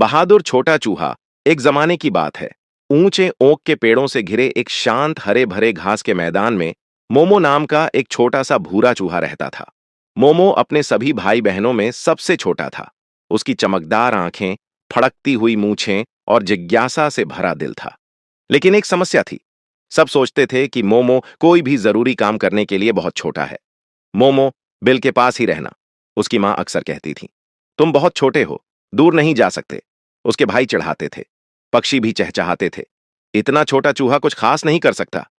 बहादुर छोटा चूहा एक जमाने की बात है। ऊंचे ओक के पेड़ों से घिरे एक शांत हरे भरे घास के मैदान में मोमो नाम का एक छोटा सा भूरा चूहा रहता था। मोमो अपने सभी भाई बहनों में सबसे छोटा था। उसकी चमकदार आंखें, फड़कती हुई मूछें और जिज्ञासा से भरा दिल था। लेकिन एक समस्या थी। सब सोचते थे कि मोमो कोई भी जरूरी काम करने के लिए बहुत छोटा है। मोमो, बिल के पास ही रहना, उसकी मां अक्सर कहती थी। तुम बहुत छोटे हो, दूर नहीं जा सकते। उसके भाई चिढ़ाते थे, पक्षी भी चहचहाते थे। इतना छोटा चूहा कुछ खास नहीं कर सकता।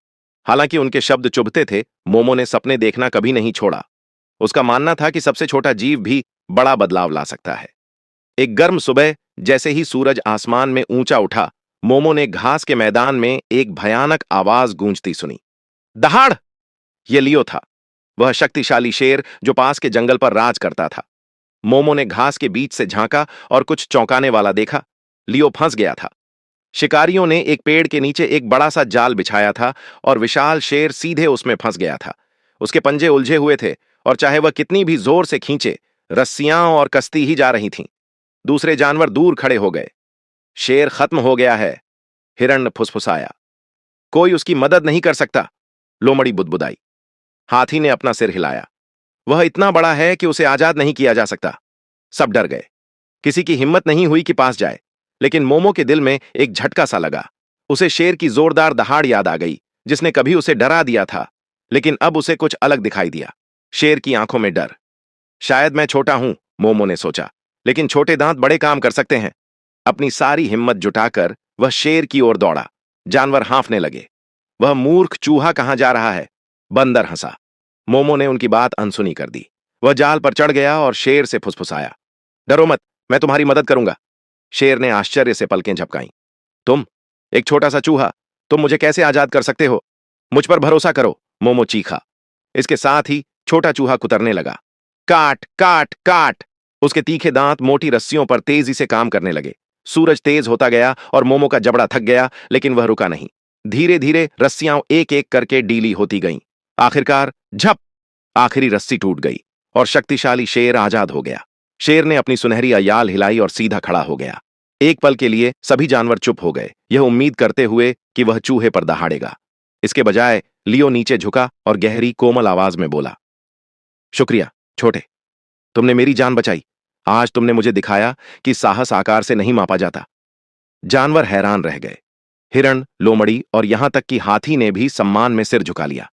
हालांकि उनके शब्द चुभते थे, मोमो ने सपने देखना कभी नहीं छोड़ा। उसका मानना था कि सबसे छोटा जीव भी बड़ा बदलाव ला सकता है। एक गर्म सुबह, जैसे ही सूरज आसमान में ऊंचा उठा, मोमो ने घास के मैदान में एक भयानक आवाज गूंजती सुनी। दहाड़! ये लियो था, वह शक्तिशाली शेर जो पास के जंगल पर राज करता था। मोमो ने घास के बीच से झांका और कुछ चौंकाने वाला देखा। लियो फंस गया था। शिकारियों ने एक पेड़ के नीचे एक बड़ा सा जाल बिछाया था और विशाल शेर सीधे उसमें फंस गया था। उसके पंजे उलझे हुए थे और चाहे वह कितनी भी जोर से खींचे, रस्सियां और कसती ही जा रही थीं। दूसरे जानवर दूर खड़े हो गए। शेर खत्म हो गया है, हिरण फुसफुसाया। कोई उसकी मदद नहीं कर सकता, लोमड़ी बुदबुदाई। हाथी ने अपना सिर हिलाया। वह इतना बड़ा है कि उसे आजाद नहीं किया जा सकता। सब डर गए। किसी की हिम्मत नहीं हुई कि पास जाए। लेकिन मोमो के दिल में एक झटका सा लगा। उसे शेर की जोरदार दहाड़ याद आ गई, जिसने कभी उसे डरा दिया था। लेकिन अब उसे कुछ अलग दिखाई दिया। शेर की आंखों में डर। शायद मैं छोटा हूं, मोमो ने सोचा, लेकिन छोटे दांत बड़े काम कर सकते हैं। अपनी सारी हिम्मत जुटाकर वह शेर की ओर दौड़ा। जानवर हांफने लगे। वह मूर्ख चूहा कहां जा रहा है? बंदर हंसा। मोमो ने उनकी बात अनसुनी कर दी। वह जाल पर चढ़ गया और शेर से फुसफुसाया। डरो मत, मैं तुम्हारी मदद करूंगा। शेर ने आश्चर्य से पलकें झपकाईं। तुम, एक छोटा सा चूहा, तुम मुझे कैसे आजाद कर सकते हो? मुझ पर भरोसा करो, मोमो चीखा। इसके साथ ही छोटा चूहा कुतरने लगा। काट काट काट! उसके तीखे दांत मोटी रस्सियों पर तेजी से काम करने लगे। सूरज तेज होता गया और मोमो का जबड़ा थक गया, लेकिन वह रुका नहीं। धीरे धीरे रस्सियां एक एक करके डीली होती गईं। आखिरकार झप! आखिरी रस्सी टूट गई और शक्तिशाली शेर आजाद हो गया। शेर ने अपनी सुनहरी अयाल हिलाई और सीधा खड़ा हो गया। एक पल के लिए सभी जानवर चुप हो गए, यह उम्मीद करते हुए कि वह चूहे पर दहाड़ेगा। इसके बजाय लियो नीचे झुका और गहरी कोमल आवाज में बोला, शुक्रिया छोटे, तुमने मेरी जान बचाई। आज तुमने मुझे दिखाया कि साहस आकार से नहीं मापा जाता। जानवर हैरान रह गए। हिरण, लोमड़ी और यहां तक कि हाथी ने भी सम्मान में सिर झुका लिया।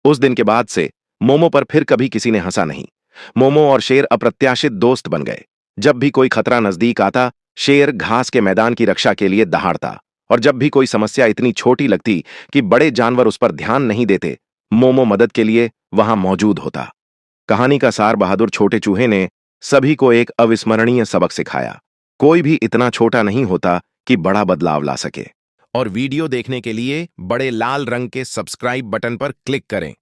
उस दिन के बाद से मोमो पर फिर कभी किसी ने हंसा नहीं। मोमो और शेर अप्रत्याशित दोस्त बन गए। जब भी कोई खतरा नजदीक आता, शेर घास के मैदान की रक्षा के लिए दहाड़ता, और जब भी कोई समस्या इतनी छोटी लगती कि बड़े जानवर उस पर ध्यान नहीं देते, मोमो मदद के लिए वहां मौजूद होता। कहानी का सार बहादुर छोटे चूहे ने सभी को एक अविस्मरणीय सबक सिखाया। कोई भी इतना छोटा नहीं होता कि बड़ा बदलाव ला सके। और वीडियो देखने के लिए बड़े लाल रंग के सब्सक्राइब बटन पर क्लिक करें।